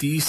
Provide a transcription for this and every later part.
30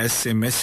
SMS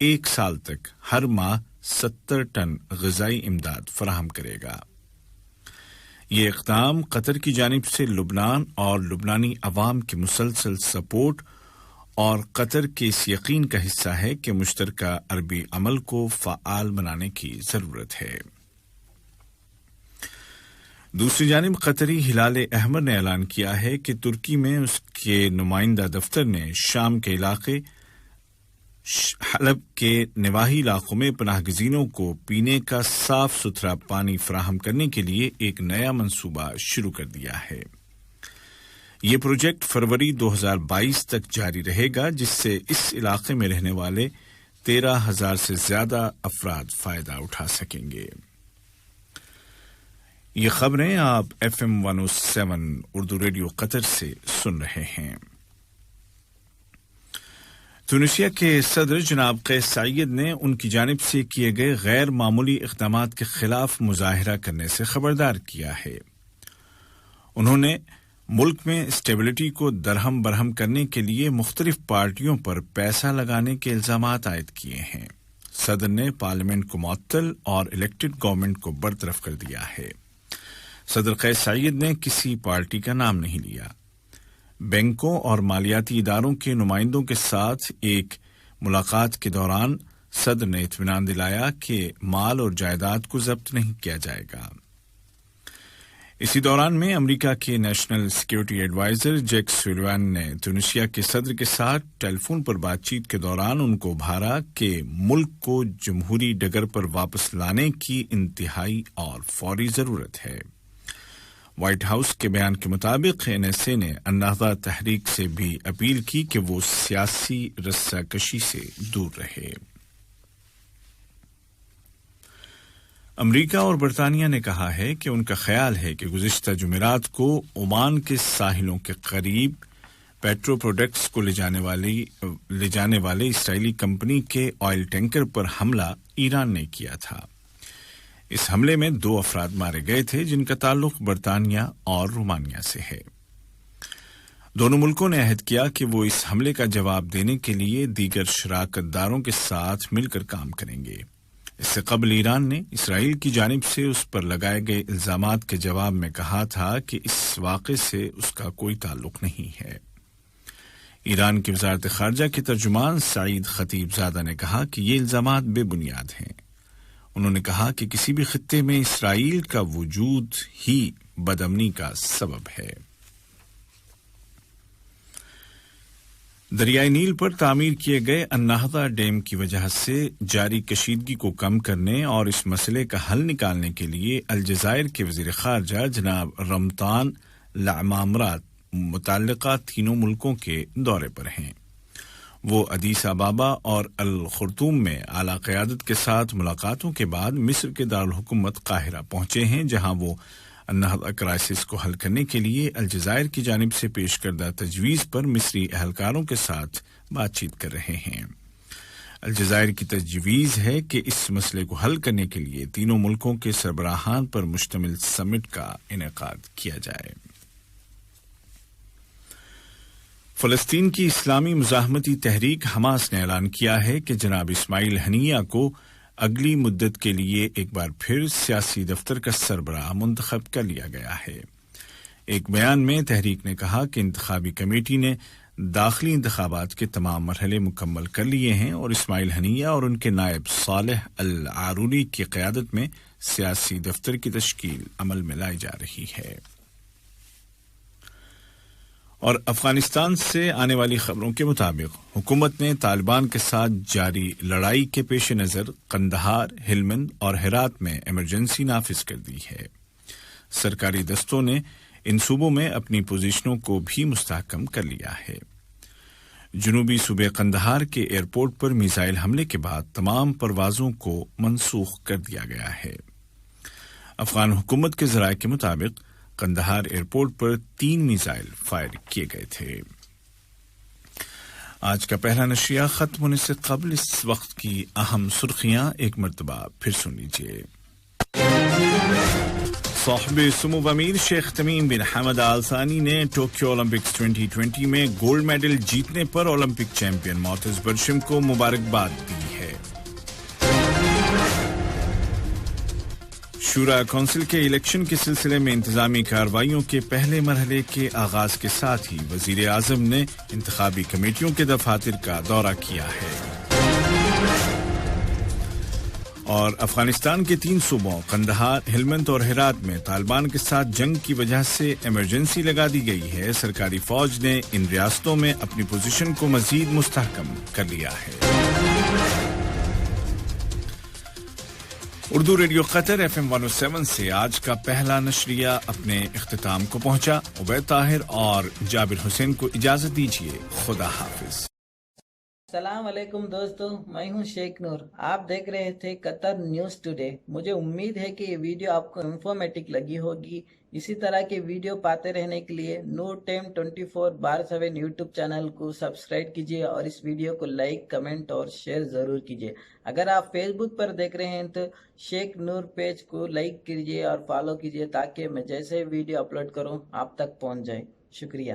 1 سال تک ہر ماہ 70 ٹن غذائی امداد فراہم کرے گا۔ یہ اقدام قطر کی جانب سے لبنان اور لبنانی عوام کی مسلسل سپورٹ اور قطر کے اس یقین کا حصہ ہے کہ مشترکہ عربی عمل کو فعال بنانے کی ضرورت ہے۔ دوسری جانب قطری ہلال احمر نے اعلان کیا ہے کہ ترکی میں اس کے نمائندہ دفتر نے شام کے علاقے حلب کے نواحی علاقوں میں پناہ گزینوں کو پینے کا صاف ستھرا پانی فراہم کرنے کے لیے ایک نیا منصوبہ شروع کر دیا ہے۔ یہ پروجیکٹ فروری 2022 تک جاری رہے گا، جس سے اس علاقے میں رہنے والے 13,000 سے زیادہ افراد فائدہ اٹھا سکیں گے۔ یہ خبریں آپ FM 107 اردو ریڈیو قطر سے سن رہے ہیں۔ تونسیا کے صدر جناب قیس سعید نے ان کی جانب سے کیے گئے غیر معمولی اقدامات کے خلاف مظاہرہ کرنے سے خبردار کیا ہے۔ انہوں نے ملک میں اسٹیبلٹی کو درہم برہم کرنے کے لیے مختلف پارٹیوں پر پیسہ لگانے کے الزامات عائد کیے ہیں۔ صدر نے پارلیمنٹ کو معطل اور الیکٹڈ گورنمنٹ کو برطرف کر دیا ہے۔ صدر قیس سعید نے کسی پارٹی کا نام نہیں لیا۔ بینکوں اور مالیاتی اداروں کے نمائندوں کے ساتھ ایک ملاقات کے دوران صدر نے اطمینان دلایا کہ مال اور جائیداد کو ضبط نہیں کیا جائے گا۔ اسی دوران میں امریکہ کے نیشنل سیکیورٹی ایڈوائزر جیک سولیوان نے تونسیا کے صدر کے ساتھ ٹیلی فون پر بات چیت کے دوران ان کو ابھارا کہ ملک کو جمہوری ڈگر پر واپس لانے کی انتہائی اور فوری ضرورت ہے۔ وائٹ ہاؤس کے بیان کے مطابق NSA نے النہضہ تحریک سے بھی اپیل کی کہ وہ سیاسی رسہ کشی سے دور رہے۔ امریکہ اور برطانیہ نے کہا ہے کہ ان کا خیال ہے کہ گزشتہ جمعرات کو عمان کے ساحلوں کے قریب پیٹرو پروڈکٹس کو لے جانے والے اسرائیلی کمپنی کے آئل ٹینکر پر حملہ ایران نے کیا تھا۔ اس حملے میں 2 افراد مارے گئے تھے جن کا تعلق برطانیہ اور رومانیہ سے ہے۔ دونوں ملکوں نے عہد کیا کہ وہ اس حملے کا جواب دینے کے لیے دیگر شراکت داروں کے ساتھ مل کر کام کریں گے۔ اس سے قبل ایران نے اسرائیل کی جانب سے اس پر لگائے گئے الزامات کے جواب میں کہا تھا کہ اس واقعے سے اس کا کوئی تعلق نہیں ہے۔ ایران کی وزارت خارجہ کے ترجمان سعید خطیب زادہ نے کہا کہ یہ الزامات بے بنیاد ہیں۔ انہوں نے کہا کہ کسی بھی خطے میں اسرائیل کا وجود ہی بدامنی کا سبب ہے۔ دریائے نیل پر تعمیر کیے گئے النہضہ ڈیم کی وجہ سے جاری کشیدگی کو کم کرنے اور اس مسئلے کا حل نکالنے کے لیے الجزائر کے وزیر خارجہ جناب رمضان العمامرات متعلقہ تینوں ملکوں کے دورے پر ہیں۔ وہ ادیس ابابا اور الخرطوم میں اعلی قیادت کے ساتھ ملاقاتوں کے بعد مصر کے دارالحکومت قاہرہ پہنچے ہیں، جہاں وہ النہضہ کرائسس کو حل کرنے کے لیے الجزائر کی جانب سے پیش کردہ تجویز پر مصری اہلکاروں کے ساتھ بات چیت کر رہے ہیں۔ الجزائر کی تجویز ہے کہ اس مسئلے کو حل کرنے کے لیے تینوں ملکوں کے سربراہان پر مشتمل سمٹ کا انعقاد کیا جائے۔ فلسطین کی اسلامی مزاحمتی تحریک حماس نے اعلان کیا ہے کہ جناب اسماعیل ہنیہ کو اگلی مدت کے لیے ایک بار پھر سیاسی دفتر کا سربراہ منتخب کر لیا گیا ہے۔ ایک بیان میں تحریک نے کہا کہ انتخابی کمیٹی نے داخلی انتخابات کے تمام مرحلے مکمل کر لیے ہیں اور اسماعیل ہنیہ اور ان کے نائب صالح العارونی کی قیادت میں سیاسی دفتر کی تشکیل عمل میں لائی جا رہی ہے۔ اور افغانستان سے آنے والی خبروں کے مطابق حکومت نے طالبان کے ساتھ جاری لڑائی کے پیش نظر قندھار، ہلمند اور ہرات میں ایمرجنسی نافذ کر دی ہے۔ سرکاری دستوں نے ان صوبوں میں اپنی پوزیشنوں کو بھی مستحکم کر لیا ہے۔ جنوبی صوبے قندھار کے ایئرپورٹ پر میزائل حملے کے بعد تمام پروازوں کو منسوخ کر دیا گیا ہے۔ افغان حکومت کے ذرائع کے مطابق قندھار ایئرپورٹ پر 3 میزائل فائر کیے گئے تھے۔ آج کا پہلا نشریہ ختم ہونے سے قبل اس وقت کی اہم سرخیاں ایک مرتبہ پھر سن لیجیے۔ صاحب سمو امیر شیخ تمیم بن حمد آل ثانی نے ٹوکیو اولمپکس 2020 میں گولڈ میڈل جیتنے پر اولمپک چیمپئن معتز برشم کو مبارکباد دی ہے۔ شورا کونسل کے الیکشن کے سلسلے میں انتظامی کارروائیوں کے پہلے مرحلے کے آغاز کے ساتھ ہی وزیر اعظم نے انتخابی کمیٹیوں کے دفاتر کا دورہ کیا ہے۔ اور افغانستان کے 3 صوبوں قندھار، ہلمند اور ہرات میں طالبان کے ساتھ جنگ کی وجہ سے ایمرجنسی لگا دی گئی ہے۔ سرکاری فوج نے ان ریاستوں میں اپنی پوزیشن کو مزید مستحکم کر لیا ہے۔ اردو ریڈیو قطر FM 107 سے آج کا پہلا نشریہ اپنے اختتام کو پہنچا۔ عبید طاہر اور جابر حسین کو اجازت دیجیے۔ خدا حافظ۔ السلام علیکم دوستو، میں ہوں شیخ نور۔ آپ دیکھ رہے تھے قطر نیوز ٹوڈے۔ مجھے امید ہے کہ یہ ویڈیو آپ کو انفارمیٹک لگی ہوگی۔ اسی طرح کے ویڈیو پاتے رہنے کے لیے نور ٹائم 24/7 یوٹیوب چینل کو سبسکرائب کیجیے اور اس ویڈیو کو لائک، کمنٹ اور شیئر ضرور کیجیے۔ اگر آپ فیس بک پر دیکھ رہے ہیں تو شیخ نور پیج کو لائک کیجیے اور فالو کیجیے تاکہ میں جیسے ویڈیو اپلوڈ کروں آپ تک پہنچ جائے۔ شکریہ۔